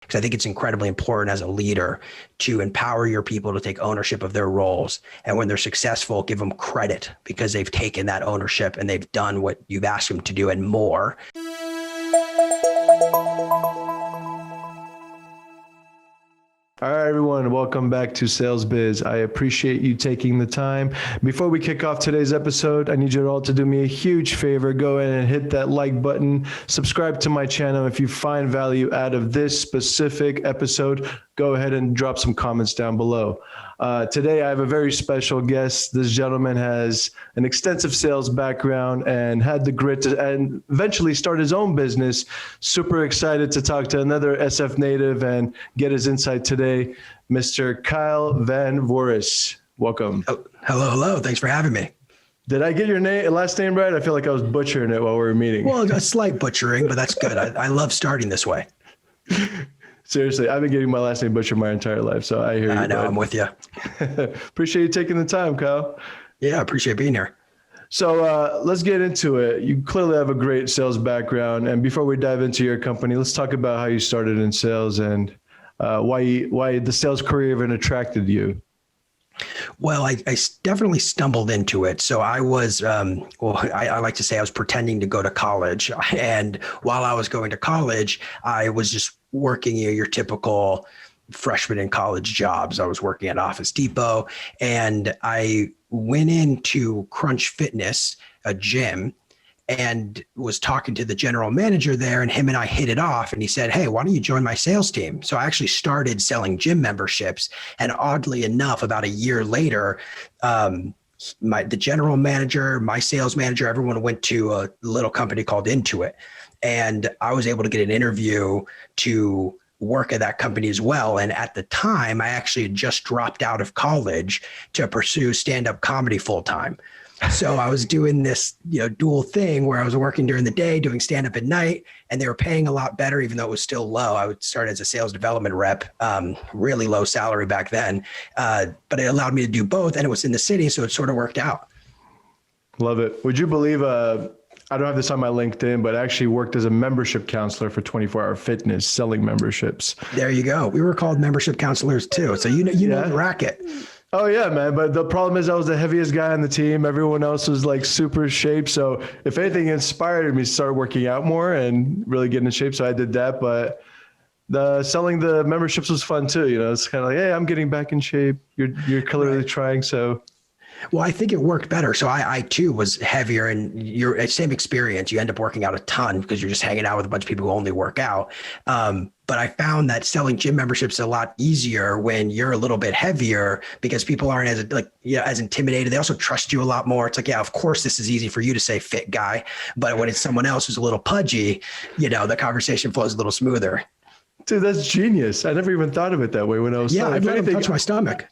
because I think it's incredibly important as a leader to empower your people to take ownership of their roles. And when they're successful, give them credit because they've taken that ownership and they've done what you've asked them to do and more. All right, everyone, welcome back to SALESBIZ. I appreciate you taking the time. Before we kick off today's episode, I need you all to do me a huge favor. Go ahead and hit that like button. Subscribe to my channel. If you find value out of this specific episode, go ahead and drop some comments down below. Today, I have a very special guest. This gentleman has an extensive sales background and had the grit to and eventually start his own business. Super excited to talk to another SF native and get his insight today, Mr. Kyle Van Voorhis. Welcome. Oh, hello. Thanks for having me. Did I get your last name right? I feel like I was butchering it while we were meeting. Well, a slight butchering, but that's good. I love starting this way. Seriously, I've been getting my last name butchered my entire life, so I hear you. I know, I'm with you. Appreciate you taking the time, Kyle. Yeah, I appreciate being here. So let's get into it. You clearly have a great sales background, and before we dive into your company, let's talk about how you started in sales and why the sales career even attracted you. Well, I definitely stumbled into it. So I was, I like to say I was pretending to go to college. And while I was going to college, I was just working your typical freshman in college jobs. I was working at Office Depot, and I went into Crunch Fitness, a gym, and was talking to the general manager there, and him and I hit it off, and he said, "Hey, why don't you join my sales team?" So I actually started selling gym memberships, and oddly enough, about a year later, the general manager, my sales manager, everyone went to a little company called Intuit, and I was able to get an interview to work at that company as well. And at the time, I actually had just dropped out of college to pursue stand-up comedy full-time. So I was doing this, dual thing where I was working during the day, doing stand-up at night, and they were paying a lot better, even though it was still low. I would start as a sales development rep, really low salary back then, but it allowed me to do both, and it was in the city, so it sort of worked out. Love it. Would you believe, I don't have this on my LinkedIn, but I actually worked as a membership counselor for 24 Hour Fitness, selling memberships. There you go. We were called membership counselors too, so you know the racket. Oh yeah, man. But the problem is I was the heaviest guy on the team. Everyone else was like super shape. So if anything, it inspired me to start working out more and really get in shape. So I did that. But the selling the memberships was fun too. It's kind of like, hey, I'm getting back in shape. You're clearly trying. So. Well, I think it worked better. So I too was heavier, and your same experience. You end up working out a ton because you're just hanging out with a bunch of people who only work out. But I found that selling gym memberships is a lot easier when you're a little bit heavier because people aren't as intimidated. They also trust you a lot more. It's like, yeah, of course, this is easy for you to say, fit guy. But when it's someone else who's a little pudgy, the conversation flows a little smoother. Dude, that's genius. I never even thought of it that way when I was. Yeah, I'd let him touch my stomach.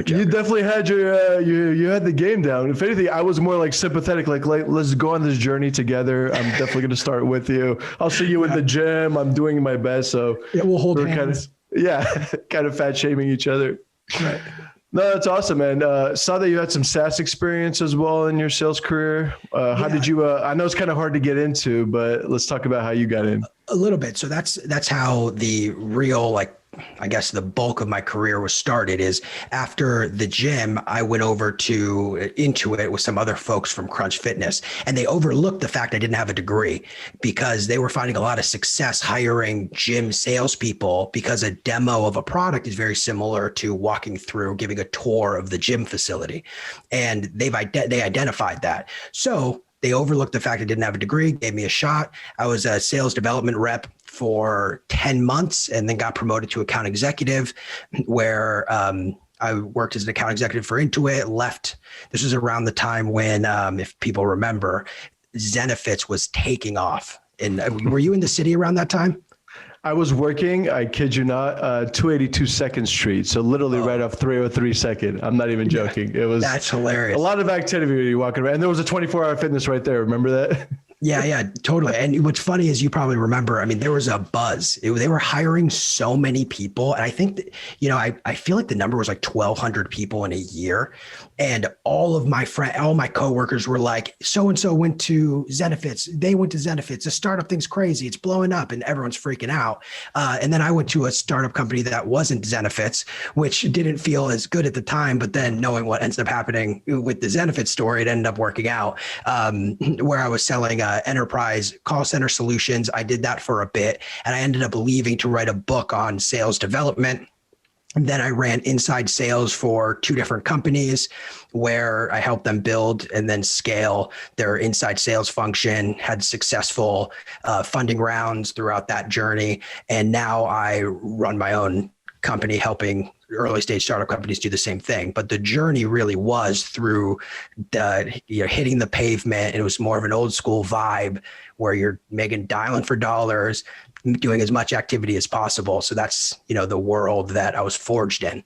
You definitely had you had the game down. If anything, I was more like sympathetic, like let's go on this journey together. I'm definitely going to start with you. I'll see you in the gym. I'm doing my best. So yeah, we'll hold hands. Kind of fat shaming each other. Right. No, that's awesome, man. Saw that you had some SaaS experience as well in your sales career. How did you, I know it's kind of hard to get into, but let's talk about how you got in. A little bit. So that's how the real, I guess the bulk of my career was started. Is after the gym, I went over to Intuit with some other folks from Crunch Fitness, and they overlooked the fact I didn't have a degree because they were finding a lot of success hiring gym salespeople because a demo of a product is very similar to walking through, giving a tour of the gym facility. And they identified that. So they overlooked the fact I didn't have a degree, gave me a shot. I was a sales development rep for 10 months and then got promoted to account executive where I worked as an account executive for Intuit, left. This was around the time when, if people remember, Zenith was taking off. And were you in the city around that time? I was working, I kid you not, 282 2nd Street. So literally right off 303 2nd. I'm not even joking. It was That's hilarious. A lot of activity when you're walking around. And there was a 24-hour fitness right there. Remember that? Yeah, yeah, totally. And what's funny is you probably remember, I mean, there was a buzz. They were hiring so many people. And I think that, I feel like the number was like 1,200 people in a year. And all my coworkers were like, so-and-so went to Zenefits. They went to Zenefits. The startup thing's crazy. It's blowing up and everyone's freaking out. And then I went to a startup company that wasn't Zenefits, which didn't feel as good at the time. But then knowing what ends up happening with the Zenefits story, it ended up working out, where I was selling enterprise call center solutions. I did that for a bit, and I ended up leaving to write a book on sales development. And then I ran inside sales for two different companies where I helped them build and then scale their inside sales function, had successful funding rounds throughout that journey. And now I run my own company helping early stage startup companies do the same thing. But the journey really was through hitting the pavement. It was more of an old school vibe where you're dialing for dollars, doing as much activity as possible. So that's, the world that I was forged in.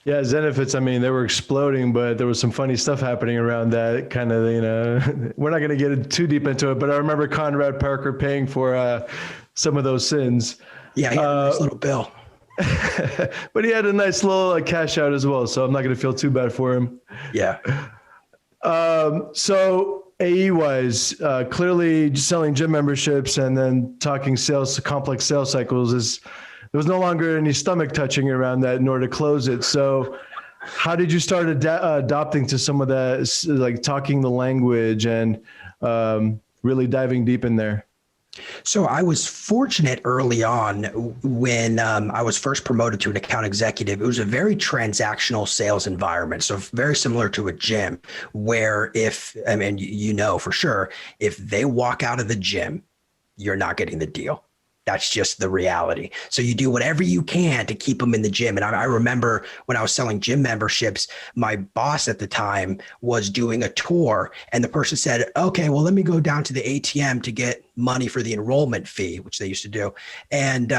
Yeah, Zenefits, I mean, they were exploding, but there was some funny stuff happening around that kind of, we're not going to get too deep into it, but I remember Conrad Parker paying for some of those sins. Yeah, he had a nice little bill. But he had a nice little cash out as well, so I'm not going to feel too bad for him. Yeah. So AE-wise, clearly selling gym memberships and then talking complex sales cycles there was no longer any stomach touching around that in order to close it. So how did you start adopting to some of that, like talking the language and really diving deep in there? So I was fortunate early on when I was first promoted to an account executive. It was a very transactional sales environment. So very similar to a gym where for sure, if they walk out of the gym, you're not getting the deal. That's just the reality. So you do whatever you can to keep them in the gym. And I remember when I was selling gym memberships, my boss at the time was doing a tour and the person said, okay, well, let me go down to the ATM to get money for the enrollment fee, which they used to do. And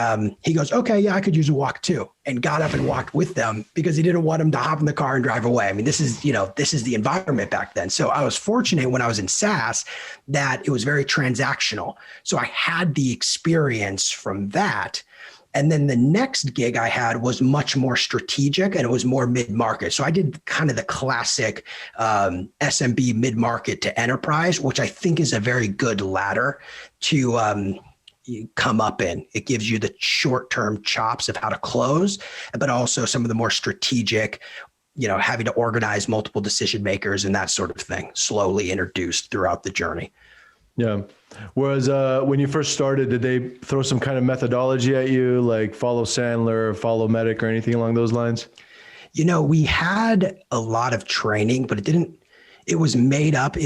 he goes, okay, yeah, I could use a walk too. And got up and walked with them because he didn't want them to hop in the car and drive away. I mean, this is the environment back then. So I was fortunate when I was in SaaS that it was very transactional. So I had the experience from that. And then the next gig I had was much more strategic and it was more mid-market. So I did kind of the classic SMB mid-market to enterprise, which I think is a very good ladder to come up in. It gives you the short-term chops of how to close, but also some of the more strategic, having to organize multiple decision makers and that sort of thing, slowly introduced throughout the journey. Yeah. Whereas when you first started, did they throw some kind of methodology at you, like follow Sandler or follow Medic or anything along those lines? We had a lot of training, but it was made up.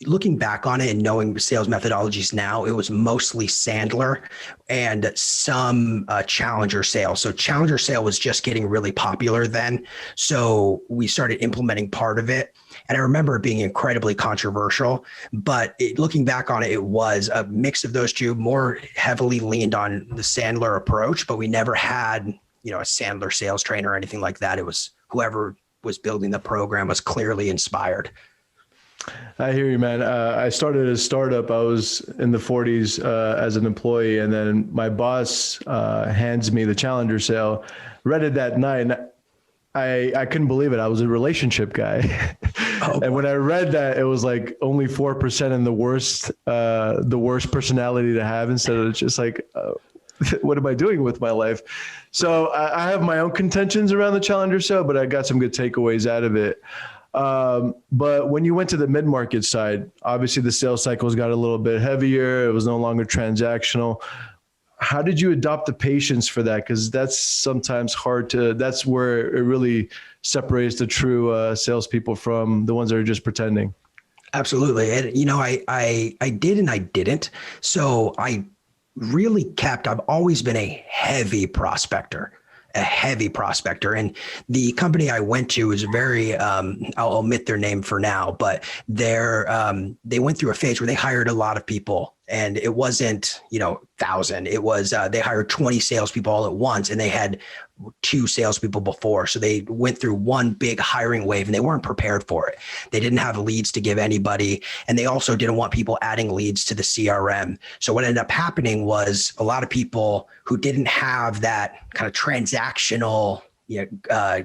Looking back on it and knowing sales methodologies now, it was mostly Sandler and some Challenger sale. So Challenger sale was just getting really popular then. So we started implementing part of it. And I remember it being incredibly controversial, but looking back on it, it was a mix of those two, more heavily leaned on the Sandler approach, but we never had, a Sandler sales trainer or anything like that. It was whoever was building the program was clearly inspired. I hear you, man. I started a startup. I was in the 40s as an employee, and then my boss hands me the Challenger sale. Read it that night, and I couldn't believe it. I was a relationship guy. And when I read that, it was like only 4% and the worst personality to have, instead of just like, what am I doing with my life? So I have my own contentions around the Challenger sale, but I got some good takeaways out of it. But when you went to the mid-market side, obviously the sales cycles got a little bit heavier. It was no longer transactional. How did you adopt the patience for that? Because that's sometimes that's where it really separates the true salespeople from the ones that are just pretending. Absolutely. And, I did and I didn't. So I've always been a heavy prospector. And the company I went to is very, I'll omit their name for now, but they went through a phase where they hired a lot of people And it wasn't, 1,000. It was, they hired 20 salespeople all at once, and they had 2 salespeople before. So they went through one big hiring wave and they weren't prepared for it. They didn't have leads to give anybody. And they also didn't want people adding leads to the CRM. So what ended up happening was a lot of people who didn't have that kind of transactional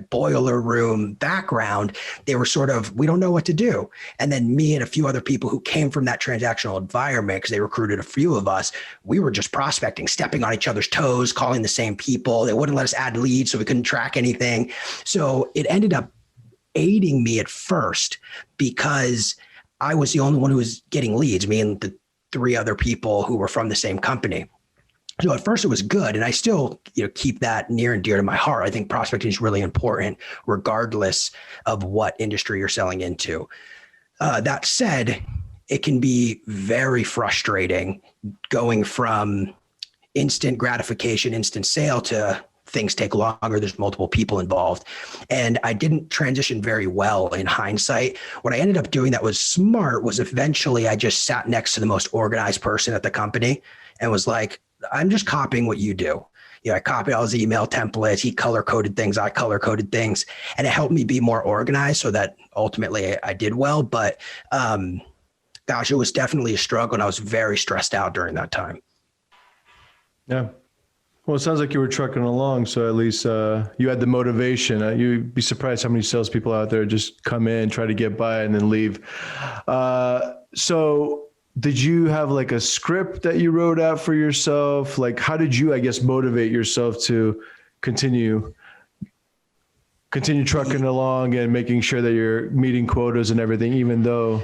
boiler room background, they were sort of, we don't know what to do. And then me and a few other people who came from that transactional environment, because they recruited a few of us, we were just prospecting, stepping on each other's toes, calling the same people. They wouldn't let us add leads, so we couldn't track anything. So it ended up aiding me at first because I was the only one who was getting leads, me and the 3 other people who were from the same company. So at first it was good, and I still, keep that near and dear to my heart. I think prospecting is really important, regardless of what industry you're selling into. That said, it can be very frustrating going from instant gratification, instant sale to things take longer. There's multiple people involved. And I didn't transition very well in hindsight. What I ended up doing that was smart was eventually I just sat next to the most organized person at the company and was like, I'm just copying what you do. I copied all his email templates. He color coded things. I color coded things, and it helped me be more organized so that ultimately I did well. But gosh, it was definitely a struggle, and I was very stressed out during that time. Yeah. Well, it sounds like you were trucking along. So at least you had the motivation. You'd be surprised how many salespeople out there just come in, try to get by, and then leave. So did you have like a script that you wrote out for yourself? Like, how did you, I guess, motivate yourself to continue trucking along and making sure that you're meeting quotas and everything, even though?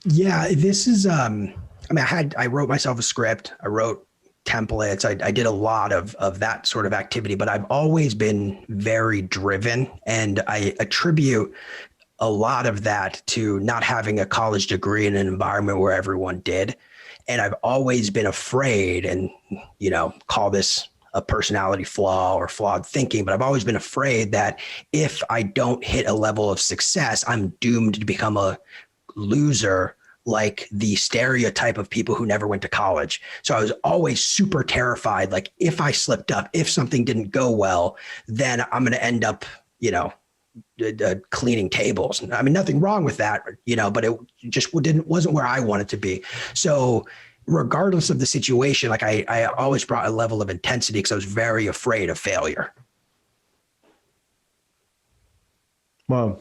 Yeah, this is, I wrote myself a script. I wrote templates. I did a lot of that sort of activity, but I've always been very driven, and I attribute a lot of that to not having a college degree in an environment where everyone did. And I've always been afraid, and, call this a personality flaw or flawed thinking, but I've always been afraid that if I don't hit a level of success, I'm doomed to become a loser, like the stereotype of people who never went to college. So I was always super terrified. Like, if I slipped up, if something didn't go well, then I'm going to end up, cleaning tables. I mean, nothing wrong with that, but it just wasn't where I wanted to be. So regardless of the situation, like I always brought a level of intensity because I was very afraid of failure. Wow.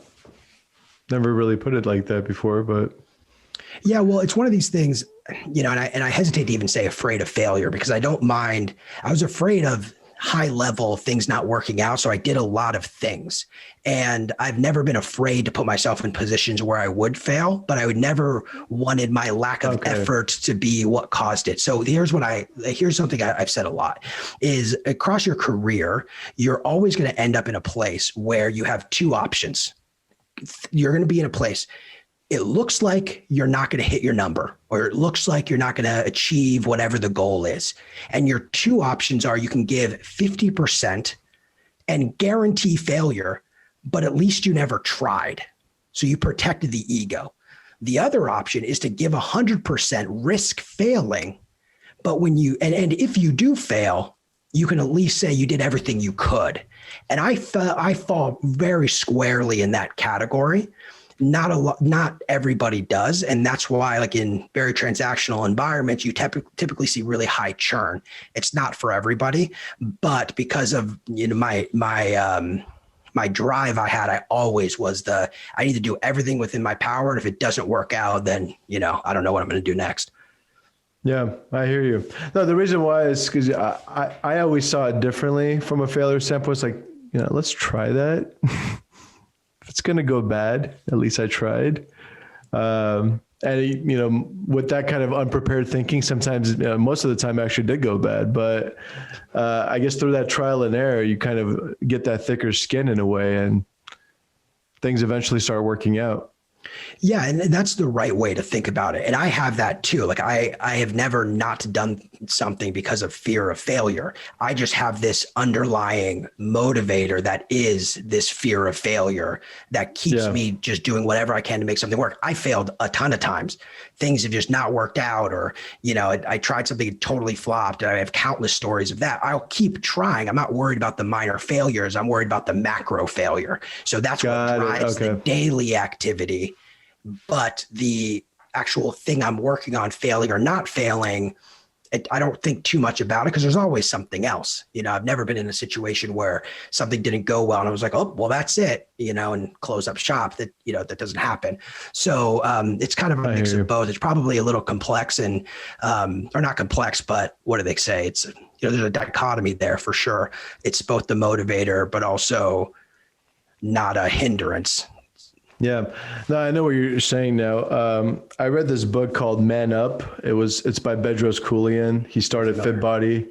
Never really put it like that before, but. Yeah, well, it's one of these things, and I hesitate to even say afraid of failure because I don't mind. I was afraid of high level things not working out. So I did a lot of things, and I've never been afraid to put myself in positions where I would fail, but I would never wanted my lack of effort to be what caused it. So here's something I've said a lot is across your career, you're always going to end up in a place where you have 2 options. You're going to be in a place. It looks like you're not going to hit your number, or it looks like you're not going to achieve whatever the goal is. And your 2 options are you can give 50% and guarantee failure, but at least you never tried. So you protected the ego. The other option is to give 100%, risk failing. But when you, and if you do fail, you can at least say you did everything you could. And I fall very squarely in that category. Not everybody does. And that's why, like, in very transactional environments, you typically see really high churn. It's not for everybody, but because of, my drive I had, I always was I need to do everything within my power. And if it doesn't work out, then, I don't know what I'm going to do next. Yeah, I hear you. No, the reason why is because I always saw it differently from a failure standpoint. It's like, let's try that. It's going to go bad. At least I tried. And, with that kind of unprepared thinking, sometimes, most of the time actually did go bad. But I guess through that trial and error, you kind of get that thicker skin in a way, and things eventually start working out. Yeah, and that's the right way to think about it. And I have that too. Like I have never not done something because of fear of failure. I just have this underlying motivator that is this fear of failure that keeps Yeah. me just doing whatever I can to make something work. I failed a ton of times. Things have just not worked out, or I tried something and totally flopped. I have countless stories of that. I'll keep trying. I'm not worried about the minor failures. I'm worried about the macro failure. So that's what Got it. drives the Okay. daily activity, but the actual thing I'm working on, failing or not failing, I don't think too much about it because there's always something else. I've never been in a situation where something didn't go well and I was like, oh, well, that's it, and close up shop. That doesn't happen. So it's kind of a I mix hear of you. both. It's probably a little complex and, or not complex, but what do they say? It's, there's a dichotomy there for sure. It's both the motivator, but also not a hindrance. Yeah, no, I know what you're saying now. I read this book called Man Up. It's by Bedros Keuilian. He started FitBody.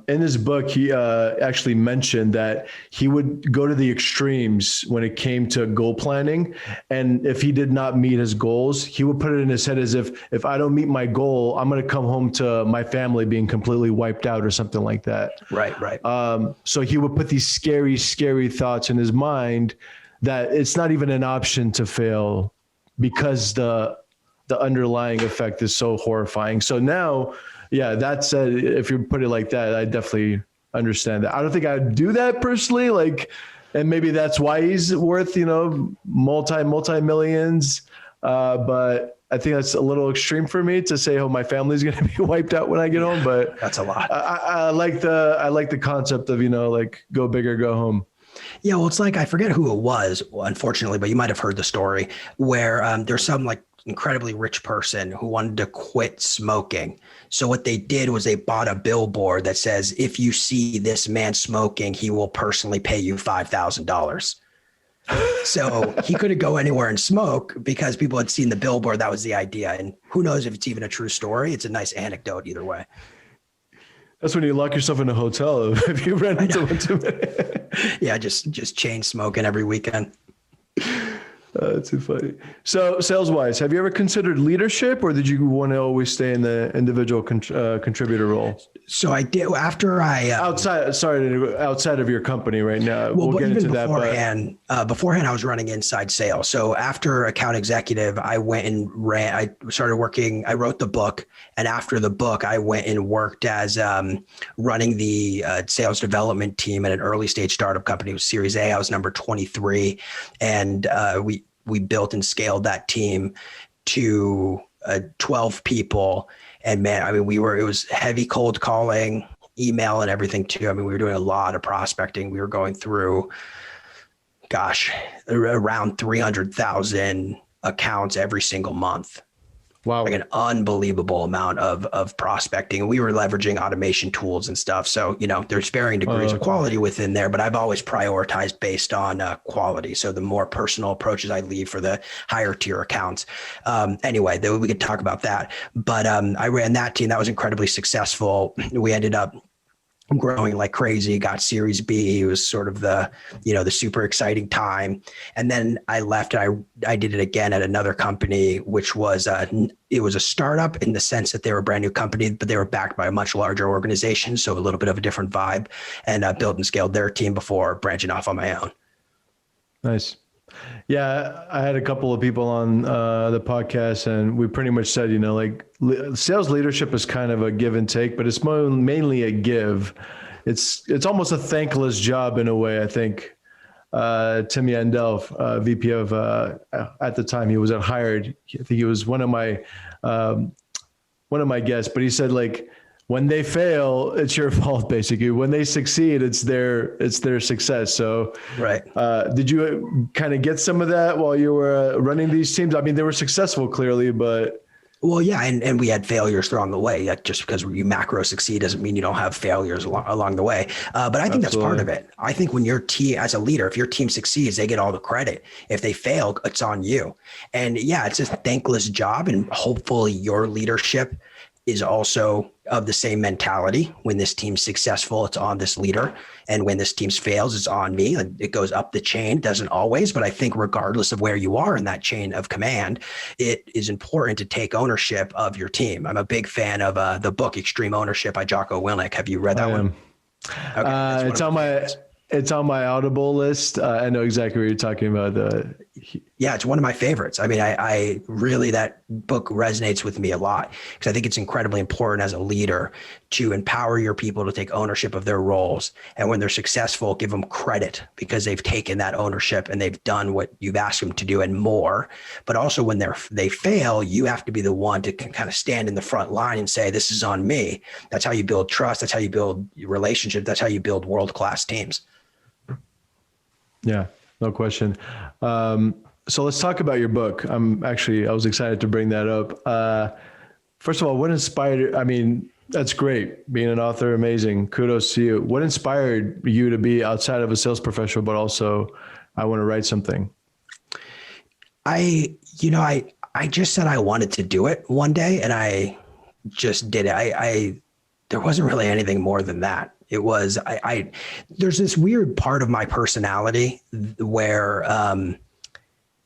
In his book, he actually mentioned that he would go to the extremes when it came to goal planning. And if he did not meet his goals, he would put it in his head as if I don't meet my goal, I'm going to come home to my family being completely wiped out or something like that. Right, right. So he would put these scary, scary thoughts in his mind that it's not even an option to fail because the underlying effect is so horrifying. So now, yeah, that said, if you put it like that, I definitely understand that. I don't think I'd do that personally, and maybe that's why he's worth, multi millions. But I think that's a little extreme for me to say, oh, my family's going to be wiped out when I get home. But That's a lot. I like the concept of, go big or go home. Yeah, well, it's like I forget who it was, unfortunately, but you might have heard the story where there's some like incredibly rich person who wanted to quit smoking. So what they did was they bought a billboard that says, "If you see this man smoking, he will personally pay you $5,000." So he couldn't go anywhere and smoke because people had seen the billboard. That was the idea, and who knows if it's even a true story. It's a nice anecdote either way. That's when you lock yourself in a hotel if you run into one too many. Yeah, just chain smoking every weekend. That's too funny. So sales wise, have you ever considered leadership or did you want to always stay in the individual contributor role? So I did after I outside of your company right now. well, We'll get even into that. beforehand, I was running inside sales. So after account executive, I went and I started working. I wrote the book, and after the book, I went and worked as running the sales development team at an early stage startup company. It was Series A. I was number 23, and we built and scaled that team to 12 people. And man, I mean, it was heavy cold calling, email and everything too. I mean, we were doing a lot of prospecting. We were going through, around 300,000 accounts every single month. Wow. Like an unbelievable amount of prospecting. We were leveraging automation tools and stuff. So, there's varying degrees of quality within there, but I've always prioritized based on quality. So the more personal approaches I leave for the higher tier accounts. Anyway, we could talk about that. But I ran that team. That was incredibly successful. We ended up growing like crazy, got Series B. It was sort of the super exciting time. And then I left and I did it again at another company, which was, it was a startup in the sense that they were a brand new company, but they were backed by a much larger organization. So a little bit of a different vibe, and built and scaled their team before branching off on my own. Nice. Yeah, I had a couple of people on the podcast, and we pretty much said, sales leadership is kind of a give and take, but it's mainly a give. It's almost a thankless job in a way. I think Tim Yandel, VP of at the time he was hired. I think he was one of my guests, but he said when they fail, it's your fault, basically. When they succeed, it's their success. So, right. Did you kind of get some of that while you were running these teams? I mean, they were successful, clearly, but. Well, yeah, and we had failures along the way. Like, just because you macro succeed doesn't mean you don't have failures along the way. But I think That's part of it. I think when your team, as a leader, if your team succeeds, they get all the credit. If they fail, it's on you. And yeah, it's a thankless job, and hopefully your leadership is also of the same mentality. When this team's successful, it's on this leader. And when this team's fails, it's on me. And it goes up the chain. It doesn't always, but I think regardless of where you are in that chain of command, it is important to take ownership of your team. I'm a big fan of the book Extreme Ownership by Jocko Willink. Have you read that one? Okay, it's on my Audible list. I know exactly what you're talking about. Yeah, it's one of my favorites. I mean, I really, that book resonates with me a lot because I think it's incredibly important as a leader to empower your people to take ownership of their roles. And when they're successful, give them credit because they've taken that ownership and they've done what you've asked them to do and more. But also when they fail, you have to be the one to kind of stand in the front line and say, this is on me. That's how you build trust. That's how you build relationships. That's how you build world-class teams. Yeah, no question. So let's talk about your book. I was excited to bring that up. First of all, what inspired, I mean, that's great. Being an author, amazing. Kudos to you. What inspired you to be outside of a sales professional, but also I want to write something? I just said I wanted to do it one day and I just did it. There wasn't really anything more than that. It was, there's this weird part of my personality where,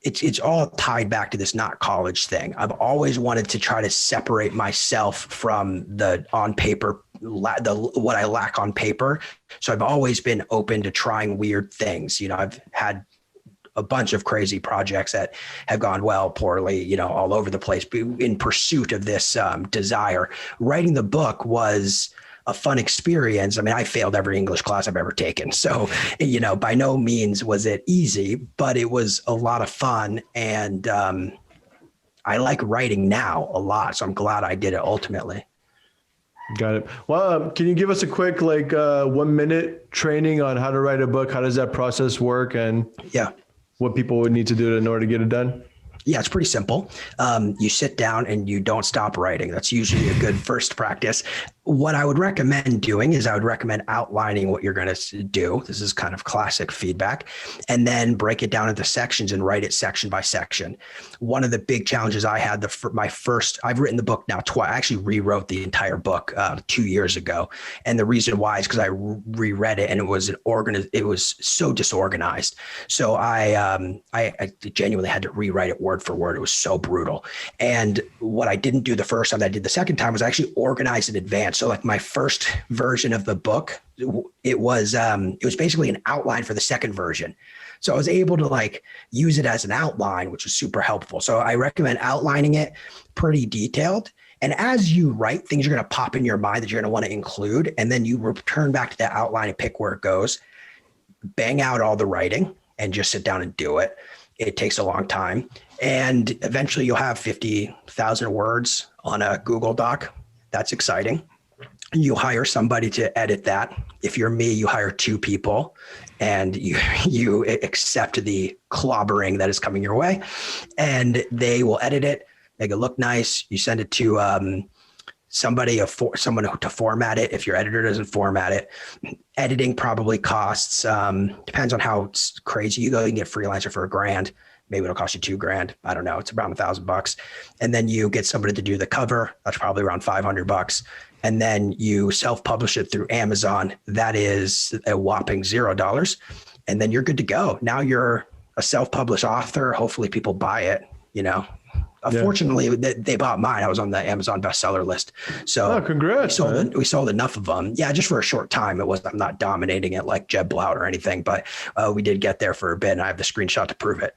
it's all tied back to this not college thing. I've always wanted to try to separate myself from the on paper, what I lack on paper. So I've always been open to trying weird things. I've had a bunch of crazy projects that have gone well, poorly, all over the place in pursuit of this desire. Writing the book was a fun experience. I mean, I failed every English class I've ever taken. So, by no means was it easy, but it was a lot of fun. And I like writing now a lot. So I'm glad I did it ultimately. Got it. Well, can you give us a quick 1 minute training on how to write a book? How does that process work? And what people would need to do in order to get it done? Yeah, it's pretty simple. You sit down and you don't stop writing. That's usually a good first practice. What I would recommend doing is I would recommend outlining what you're going to do. This is kind of classic feedback. And then break it down into sections and write it section by section. One of the big challenges I had, I've written the book now twice. I actually rewrote the entire book 2 years ago. And the reason why is because I reread it and it was so disorganized. So I genuinely had to rewrite it word for word. It was so brutal. And what I didn't do the first time that I did the second time was actually organize in advance. So like my first version of the book, it was basically an outline for the second version. So I was able to use it as an outline, which was super helpful. So I recommend outlining it pretty detailed. And as you write, things are going to pop in your mind that you're going to want to include. And then you return back to that outline and pick where it goes, bang out all the writing and just sit down and do it. It takes a long time. And eventually you'll have 50,000 words on a Google Doc. That's exciting. You hire somebody to edit that. If you're me, you hire 2 people and you accept the clobbering that is coming your way and they will edit it, make it look nice. You send it to someone to format it. If your editor doesn't format it, editing probably costs, depends on how crazy you go. You can get a freelancer for $1,000. Maybe it'll cost you $2,000. I don't know. It's around $1,000. And then you get somebody to do the cover. That's probably around $500. And then you self-publish it through Amazon. That is a whopping $0. And then you're good to go. Now you're a self-published author. Hopefully people buy it, Fortunately, they bought mine. I was on the Amazon bestseller list. So congrats, we sold enough of them. Yeah, just for a short time. I'm not dominating it like Jeb Blount or anything, but we did get there for a bit and I have the screenshot to prove it.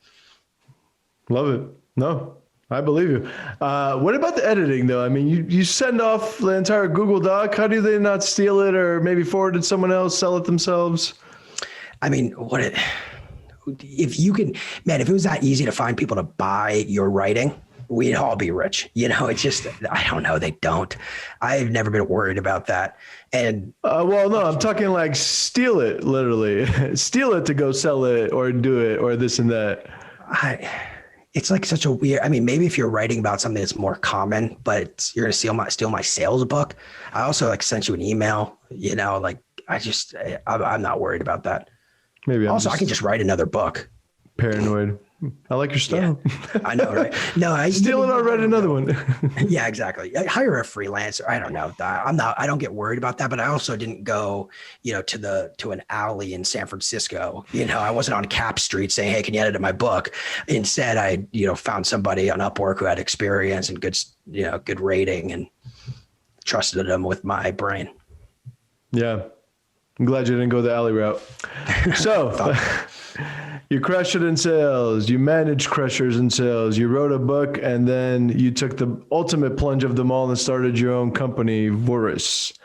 Love it. No, I believe you. What about the editing though? I mean, you send off the entire Google Doc. How do they not steal it or maybe forward it to someone else, sell it themselves? I mean, if it was that easy to find people to buy your writing, we'd all be rich. It's just, I don't know. They don't. I've never been worried about that. And no, I'm talking steal it, literally. Steal it to go sell it or do it or this and that. It's such a weird, maybe if you're writing about something that's more common, but you're going to steal my sales book. I also sent you an email, I'm not worried about that. Maybe I can just write another book. Paranoid. I like your style. Yeah, I know, right? No, I Steal it, I'll write another one. Yeah, exactly. I hire a freelancer. I don't know. I don't get worried about that, but I also didn't go, to an alley in San Francisco. I wasn't on Cap Street saying, "Hey, can you edit my book?" Instead, I, found somebody on Upwork who had experience and good rating, and trusted them with my brain. Yeah. I'm glad you didn't go the alley route. So you crushed it in sales. You managed crushers in sales. You wrote a book, and then you took the ultimate plunge of them all and started your own company, Vorus.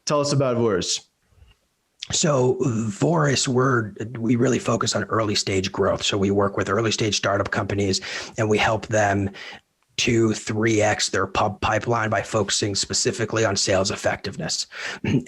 Tell us about Vorus. So Vorus, we really focus on early stage growth. So we work with early stage startup companies, and we help them 2-3x their pipeline by focusing specifically on sales effectiveness.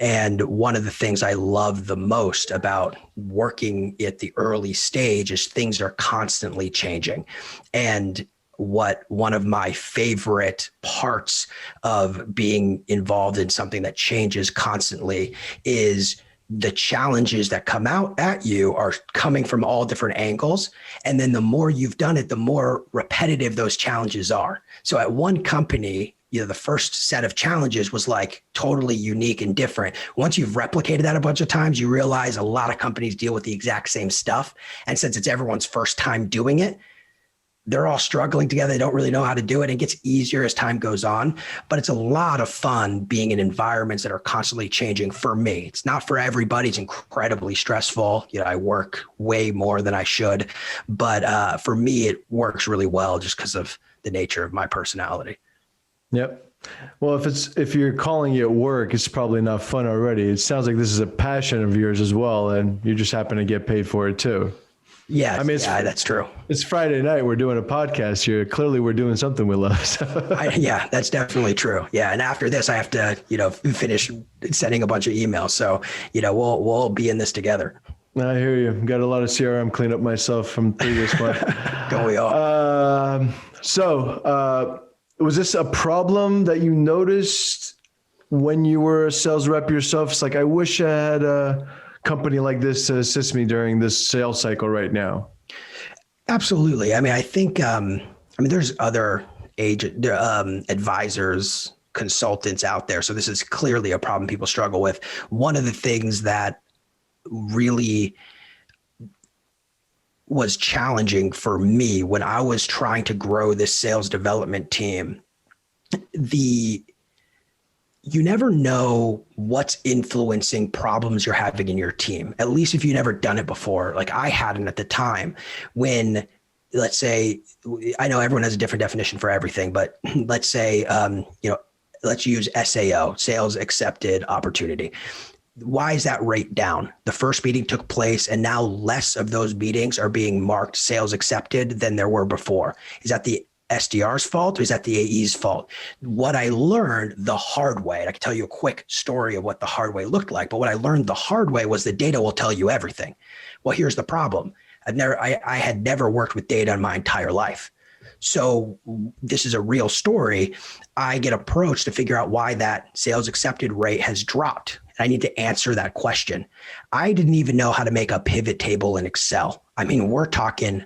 And one of the things I love the most about working at the early stage is things are constantly changing. And one of my favorite parts of being involved in something that changes constantly is the challenges that come out at you are coming from all different angles. And then the more you've done it, the more repetitive those challenges are. So at one company, the first set of challenges was like totally unique and different. Once you've replicated that a bunch of times, you realize a lot of companies deal with the exact same stuff. And since it's everyone's first time doing it, they're all struggling together. They don't really know how to do it. It gets easier as time goes on, but it's a lot of fun being in environments that are constantly changing for me. It's not for everybody. It's incredibly stressful. I work way more than I should, but for me, it works really well just because of the nature of my personality. Yep. Well, if you're calling it work, it's probably not fun already. It sounds like this is a passion of yours as well, and you just happen to get paid for it too. Yeah, I mean, that's true. It's Friday night. We're doing a podcast here. Clearly, we're doing something we love. Yeah, that's definitely true. Yeah, and after this, I have to, finish sending a bunch of emails. So, we'll be in this together. I hear you. Got a lot of CRM cleanup myself from previous month. Don't we all? Was this a problem that you noticed when you were a sales rep yourself? It's like, I wish I had a company like this to assist me during this sales cycle right now. Absolutely. I mean, I think, there's other advisors, consultants out there. So this is clearly a problem people struggle with. One of the things that really was challenging for me when I was trying to grow this sales development team, you never know what's influencing problems you're having in your team, at least if you've never done it before. Like I hadn't at the time when, let's say, I know everyone has a different definition for everything, but let's say, let's use SAO, sales accepted opportunity. Why is that rate down? The first meeting took place and now less of those meetings are being marked sales accepted than there were before. Is that the SDR's fault or is that the AE's fault? What I learned the hard way, and I can tell you a quick story of what the hard way looked like, but what I learned the hard way was the data will tell you everything. Well, here's the problem. I had never worked with data in my entire life. So this is a real story. I get approached to figure out why that sales accepted rate has dropped. I need to answer that question. I didn't even know how to make a pivot table in Excel. I mean, we're talking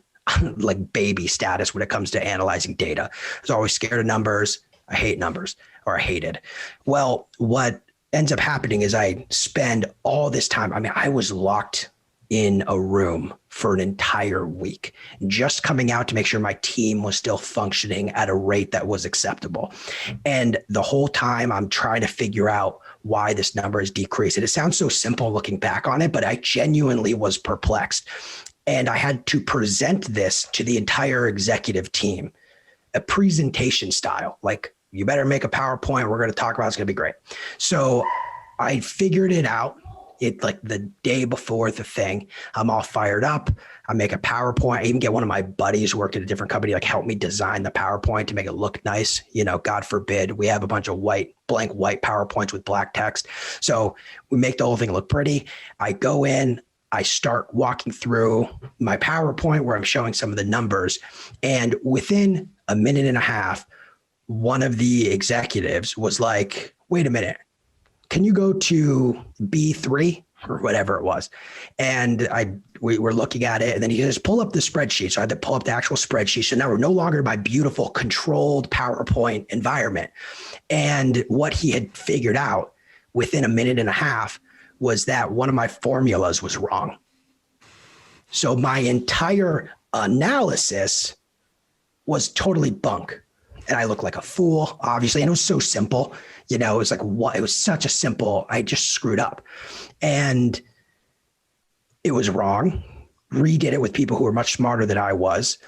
like baby status when it comes to analyzing data. I was always scared of numbers. I hate numbers, or I hated. Well, what ends up happening is I spend all this time. I mean, I was locked in a room for an entire week, just coming out to make sure my team was still functioning at a rate that was acceptable. And the whole time I'm trying to figure out why this number is decreased. And it sounds so simple looking back on it, but I genuinely was perplexed. And I had to present this to the entire executive team, a presentation style, like, you better make a PowerPoint. We're going to talk about it. It's going to be great. So I figured it out. It like the day before the thing, I'm all fired up. I make a PowerPoint. I even get one of my buddies who worked at a different company, like help me design the PowerPoint to make it look nice. God forbid we have a bunch of blank white PowerPoints with black text. So we make the whole thing look pretty. I go in, I start walking through my PowerPoint where I'm showing some of the numbers. And within a minute and a half, one of the executives was like, wait a minute. Can you go to B3? or whatever it was. And we were looking at it, and then he says, pull up the spreadsheet. So I had to pull up the actual spreadsheet. So now we're no longer in my beautiful controlled PowerPoint environment. And what he had figured out within a minute and a half was that one of my formulas was wrong. So my entire analysis was totally bunk. And I looked like a fool, obviously. And it was so simple. It was like, what? It was such a simple, I just screwed up. And it was wrong. Redid it with people who were much smarter than I was.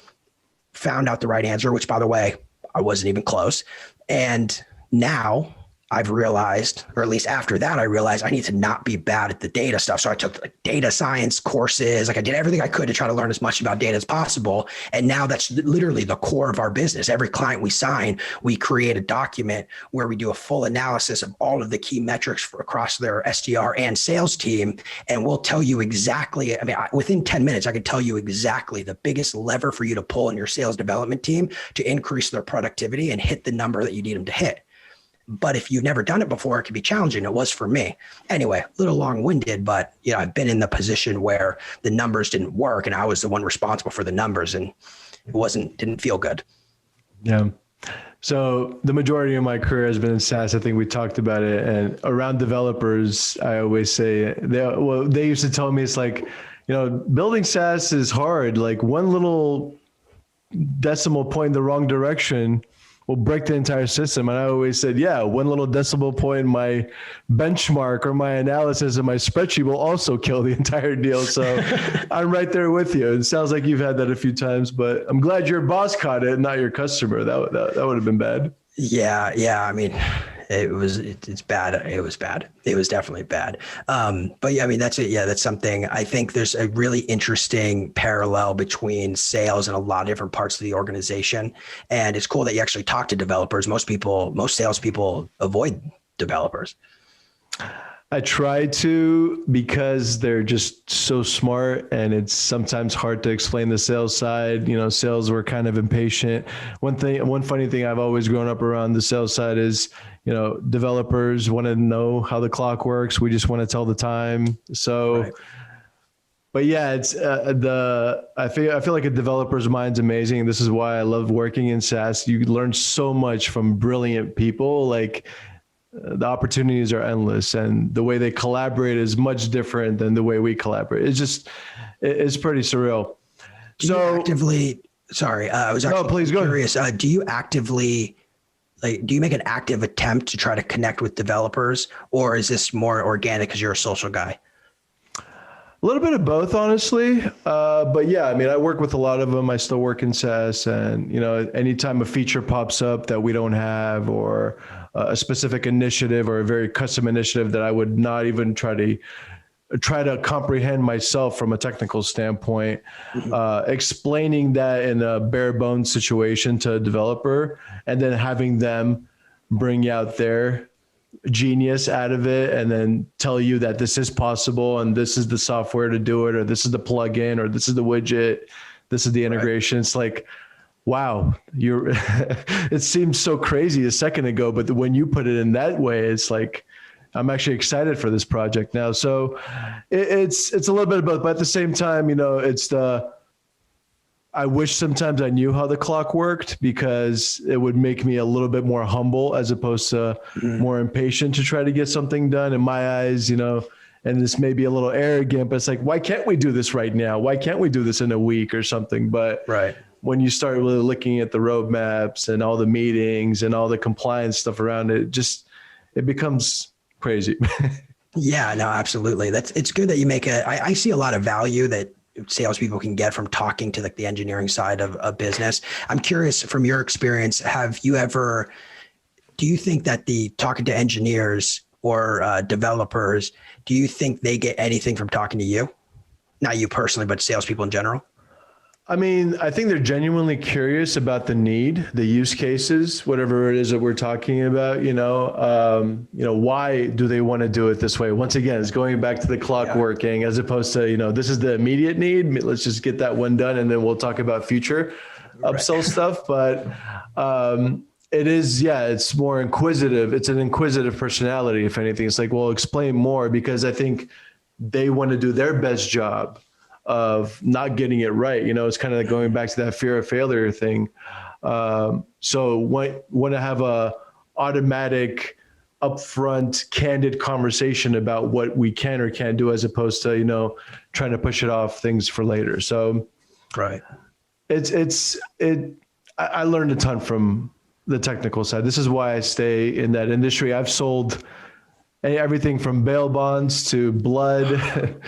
Found out the right answer, which, by the way, I wasn't even close. And now I've realized, or at least after that, I realized I need to not be bad at the data stuff. So I took like data science courses. Like I did everything I could to try to learn as much about data as possible. And now that's literally the core of our business. Every client we sign, we create a document where we do a full analysis of all of the key metrics across their SDR and sales team. And we'll tell you exactly, within 10 minutes, I can tell you exactly the biggest lever for you to pull in your sales development team to increase their productivity and hit the number that you need them to hit. But if you've never done it before, it can be challenging. It was for me. Anyway, a little long-winded, but I've been in the position where the numbers didn't work and I was the one responsible for the numbers, and it didn't feel good. Yeah. So the majority of my career has been in SaaS. I think we talked about it, and around developers, I always say they used to tell me it's like, building SaaS is hard. Like one little decimal point in the wrong direction will break the entire system. And I always said, one little decimal point in my benchmark or my analysis of my spreadsheet will also kill the entire deal. So I'm right there with you. It sounds like you've had that a few times, but I'm glad your boss caught it, not your customer. That would have been bad. Yeah. It's bad. It was bad. It was definitely bad. But yeah, that's it. Yeah, that's something. I think there's a really interesting parallel between sales and a lot of different parts of the organization. And it's cool that you actually talk to developers. Most salespeople avoid developers. I try to, because they're just so smart, and it's sometimes hard to explain the sales side. Sales were kind of impatient. One funny thing I've always grown up around the sales side is, developers want to know how the clock works. We just want to tell the time. So, right. But yeah, it's I feel like a developer's mind's amazing. This is why I love working in SaaS. You learn so much from brilliant people. Like, the opportunities are endless, and the way they collaborate is much different than the way we collaborate. It's pretty surreal. I was actually curious. Do you actively, do you make an active attempt to try to connect with developers, or is this more organic because you're a social guy? A little bit of both, honestly. But yeah, I work with a lot of them. I still work in SaaS, and anytime a feature pops up that we don't have, or a specific initiative or a very custom initiative that I would not even try to comprehend myself from a technical standpoint, explaining that in a bare bones situation to a developer, and then having them bring out their genius out of it and then tell you that this is possible and this is the software to do it, or this is the plugin, or this is the widget, this is the integration. Right. It's like, wow, it seems so crazy a second ago, but when you put it in that way, it's like, I'm actually excited for this project now. So it's a little bit of both, but at the same time, I wish sometimes I knew how the clock worked, because it would make me a little bit more humble as opposed to more impatient to try to get something done in my eyes, and this may be a little arrogant, but it's like, why can't we do this right now? Why can't we do this in a week or something? But right. When you start really looking at the roadmaps and all the meetings and all the compliance stuff around it, it becomes crazy. Yeah, no, absolutely. It's good that you make I see a lot of value that salespeople can get from talking to the engineering side of a business. I'm curious, from your experience, do you think that the talking to engineers or developers, do you think they get anything from talking to you? Not you personally, but salespeople in general? I think they're genuinely curious about the need, the use cases, whatever it is that we're talking about. Why do they want to do it this way? Once again, it's going back to the clock working, as opposed to, this is the immediate need. Let's just get that one done, and then we'll talk about future upsell stuff. But it is, it's more inquisitive. It's an inquisitive personality, if anything. It's like, well, explain more, because I think they want to do their best job of not getting it right. It's kind of like going back to that fear of failure thing. So want to have a automatic, upfront, candid conversation about what we can or can't do, as opposed to, trying to push it off things for later. So right. I learned a ton from the technical side. This is why I stay in that industry. I've sold everything from bail bonds to blood.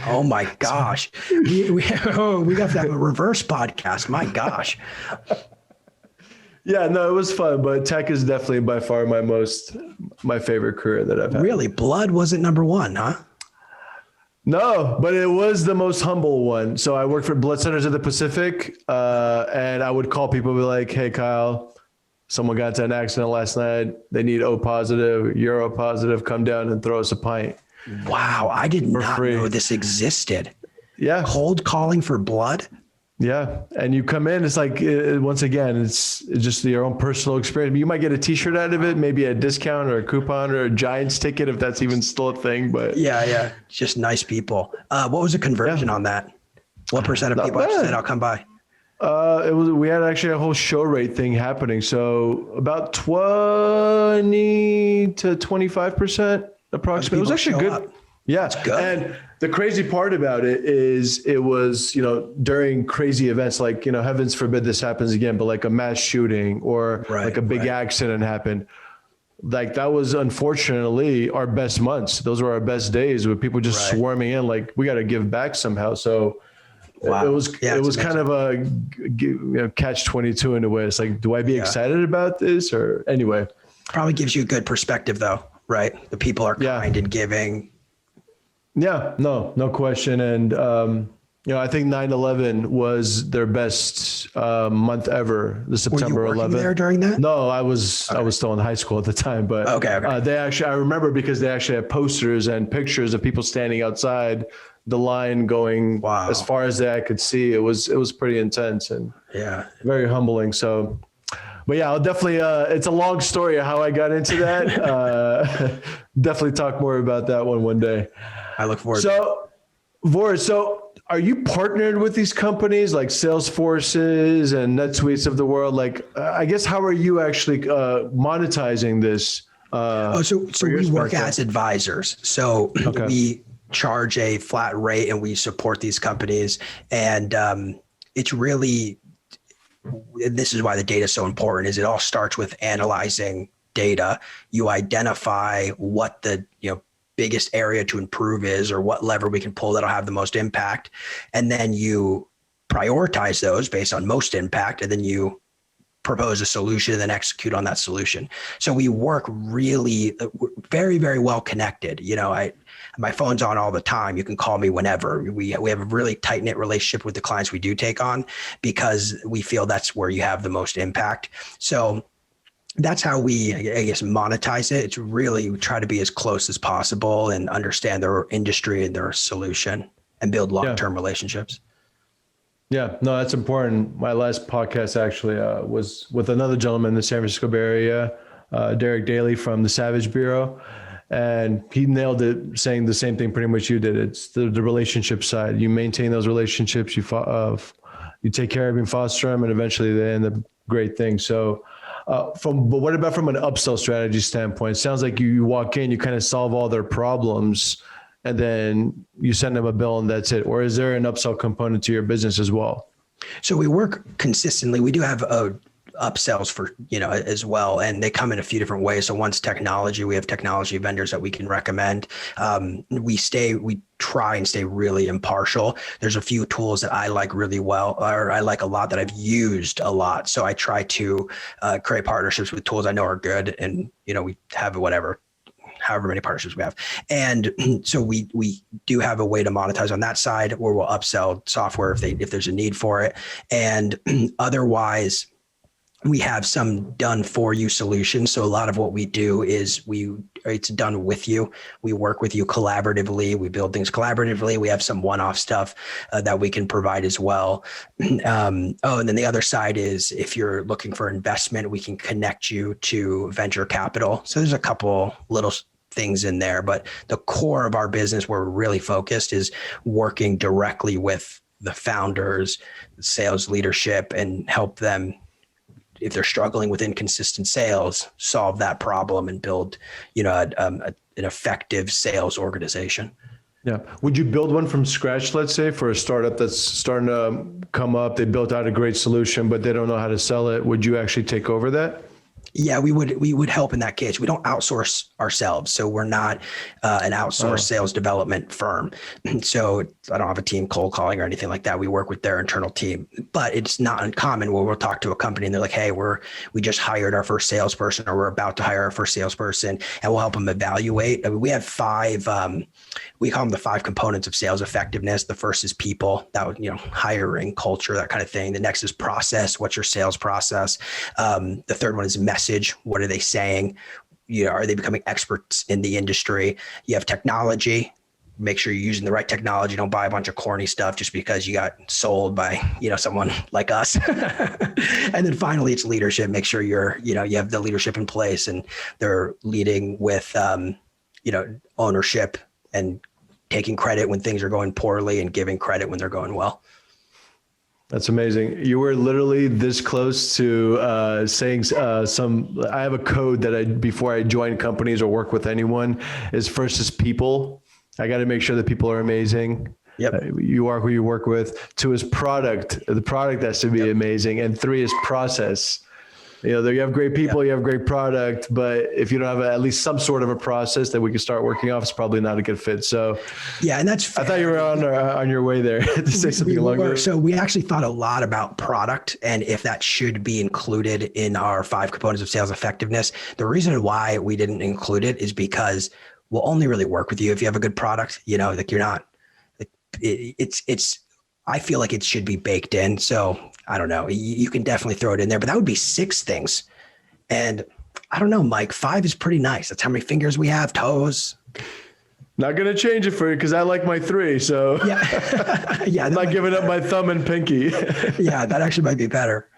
Oh my gosh. We have to have a reverse podcast. My gosh. Yeah, no, it was fun, but tech is definitely by far my favorite career that I've had. Really? Blood wasn't number one, huh? No, but it was the most humble one. So I worked for Blood Centers of the Pacific, and I would call people and be like, hey, Kyle, someone got into an accident last night. They need O positive, you're O positive, come down and throw us a pint. Wow, I did not free. know this existed. Yeah. Cold calling for blood? Yeah. And you come in, it's like, once again, it's just your own personal experience. You might get a t-shirt out of it, maybe a discount or a coupon or a Giants ticket, if that's even still a thing. But yeah. Just nice people. What was the conversion on that? What percent of people actually said, I'll come by? We had actually a whole show rate thing happening. So about 20 to 25% approximately. It was actually good. Up. Yeah. That's good. And the crazy part about it is it was, during crazy events, like, heavens forbid this happens again, but like a mass shooting or like a big accident happened. Like that was unfortunately our best months. Those were our best days with people just swarming in, like we got to give back somehow. So it was kind of a catch-22 in a way. It's like, do I be excited about this or anyway? Probably gives you a good perspective though, right? The people are kind and giving. Yeah, no question. And, I think 9/11 was their best month ever, the September 11th. Were you working there during that? No, I was still in high school at the time, but I remember because they actually had posters and pictures of people standing outside the line going as far as I could see. It was pretty intense and very humbling. So, but yeah, I'll definitely, it's a long story of how I got into that. Definitely talk more about that one day. I look forward to it. So are you partnered with these companies like Salesforces and NetSuites of the world? Like, I guess, how are you actually monetizing this? So we work as advisors. So we charge a flat rate and we support these companies. And it's really, this is why the data is so important, is it all starts with analyzing data. You identify what the, biggest area to improve is, or what lever we can pull that'll have the most impact. And then you prioritize those based on most impact. And then you propose a solution and then execute on that solution. So we work really very, very well connected. My phone's on all the time. You can call me whenever. We have a really tight knit relationship with the clients we do take on because we feel that's where you have the most impact. So that's how we, I guess, monetize it. It's really, we try to be as close as possible and understand their industry and their solution and build long-term relationships. Yeah, no, that's important. My last podcast actually was with another gentleman in the San Francisco Bay Area, Derek Daly from the Savage Bureau. And he nailed it, saying the same thing pretty much you did. It's the relationship side. You maintain those relationships, you take care of them, foster them, and eventually they end up great things. So, but what about from an upsell strategy standpoint? It sounds like you walk in, you kind of solve all their problems, and then you send them a bill and that's it. Or is there an upsell component to your business as well? So we work consistently. We do have upsells for, as well. And they come in a few different ways. So one's technology. We have technology vendors that we can recommend. We try and stay really impartial. There's a few tools that I like really well, or I like a lot that I've used a lot. So I try to create partnerships with tools I know are good. And, we have however many partnerships we have. And so we do have a way to monetize on that side where we'll upsell software if there's a need for it. And otherwise, we have some done for you solutions. So a lot of what we do is it's done with you. We work with you collaboratively. We build things collaboratively. We have some one-off stuff that we can provide as well. And then the other side is if you're looking for investment, we can connect you to venture capital. So there's a couple little things in there. But the core of our business where we're really focused is working directly with the founders, sales leadership, and help them, if they're struggling with inconsistent sales, solve that problem and build, an effective sales organization. Yeah. Would you build one from scratch, let's say, for a startup that's starting to come up? They built out a great solution, but they don't know how to sell it. Would you actually take over that? Yeah, we would help in that case. We don't outsource ourselves, so we're not an outsourced sales development firm. So I don't have a team cold calling or anything like that. We work with their internal team, but it's not uncommon where we'll talk to a company and they're like, "Hey, we just hired our first salesperson, or we're about to hire our first salesperson," and we'll help them evaluate. I mean, we have five. We call them the 5 components of sales effectiveness. The first is people, that would, hiring, culture, that kind of thing. The next is process. What's your sales process? The third one is message. What are they saying? Are they becoming experts in the industry? You have technology. Make sure you're using the right technology. Don't buy a bunch of corny stuff just because you got sold by, someone like us. And then finally, it's leadership. Make sure you have the leadership in place and they're leading with, ownership and taking credit when things are going poorly and giving credit when they're going well. That's amazing. You were literally this close to saying I have a code that before I join companies or work with anyone, is first is people. I got to make sure that people are amazing. Yep. You are who you work with. 2 is product. The product has to be amazing. And 3 is process. You have great people, you have great product, but if you don't have at least some sort of a process that we can start working off, it's probably not a good fit. So yeah, and that's fair. I thought you were on your way there to say something along those. So we actually thought a lot about product and if that should be included in our 5 components of sales effectiveness. The reason why we didn't include it is because we'll only really work with you if you have a good product. Like you're not. I feel like it should be baked in. So I don't know. You can definitely throw it in there, but that would be 6 things. And I don't know, Mike, 5 is pretty nice. That's how many fingers we have, toes. Not going to change it for you because I like my 3. So yeah, yeah. I'm not giving up my thumb and pinky. Yeah, that actually might be better.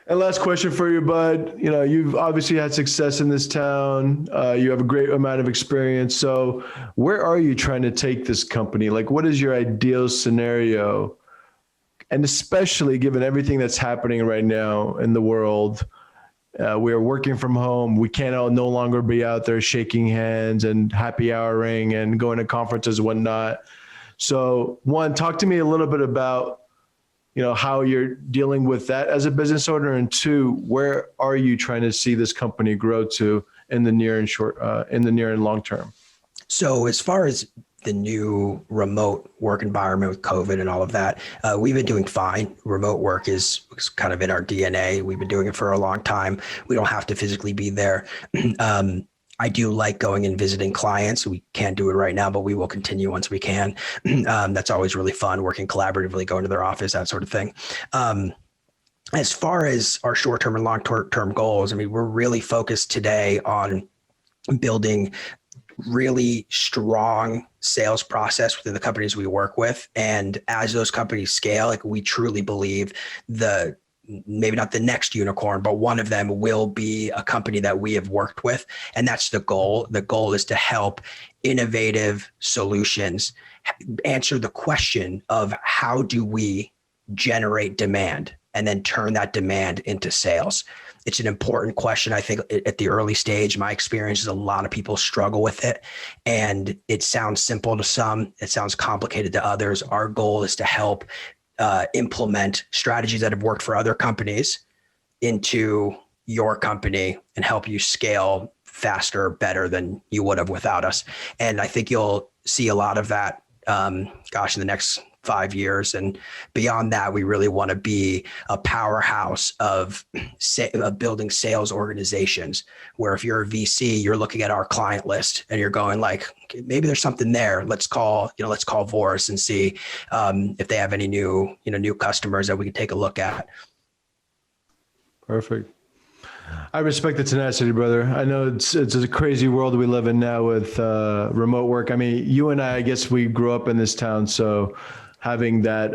And last question for you, bud. You've obviously had success in this town. You have a great amount of experience. So where are you trying to take this company? Like, what is your ideal scenario? And especially given everything that's happening right now in the world, we are working from home. We can't no longer be out there shaking hands and happy houring and going to conferences and whatnot. So 1, talk to me a little bit about how you're dealing with that as a business owner, and 2, where are you trying to see this company grow to in the near and long term? So as far as the new remote work environment with COVID and all of that, we've been doing fine. Remote work is kind of in our DNA. We've been doing it for a long time. We don't have to physically be there. I do like going and visiting clients. We can't do it right now, but we will continue once we can. That's always really fun, working collaboratively, going to their office, that sort of thing. As far as our short-term and long-term goals, we're really focused today on building really strong sales process within the companies we work with. And as those companies scale, we truly believe maybe not the next unicorn, but one of them will be a company that we have worked with. And that's the goal. The goal is to help innovative solutions answer the question of how do we generate demand and then turn that demand into sales. It's an important question. I think at the early stage, my experience is a lot of people struggle with it, and it sounds simple to some, it sounds complicated to others. Our goal is to help implement strategies that have worked for other companies into your company and help you scale faster, better than you would have without us. And I think you'll see a lot of that, in the next 5 years. And beyond that, we really want to be a powerhouse of building sales organizations where if you're a VC, you're looking at our client list and you're going like, okay, maybe there's something there. Let's call Voris and see if they have any new customers that we can take a look at. Perfect. I respect the tenacity, brother. I know it's a crazy world we live in now with remote work. You and I guess we grew up in this town, so having that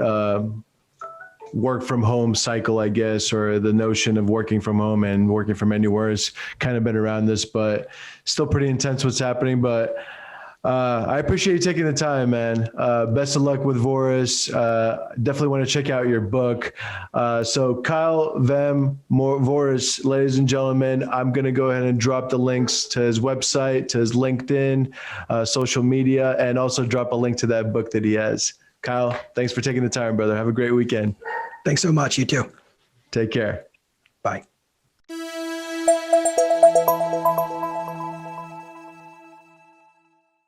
work from home cycle, I guess, or the notion of working from home and working from anywhere has kind of been around this, but still pretty intense what's happening. But I appreciate you taking the time, man. Best of luck with Voris. Definitely want to check out your book. So Kyle Van Voris, ladies and gentlemen, I'm going to go ahead and drop the links to his website, to his LinkedIn, social media, and also drop a link to that book that he has. Kyle, thanks for taking the time, brother. Have a great weekend. Thanks so much. You too. Take care. Bye.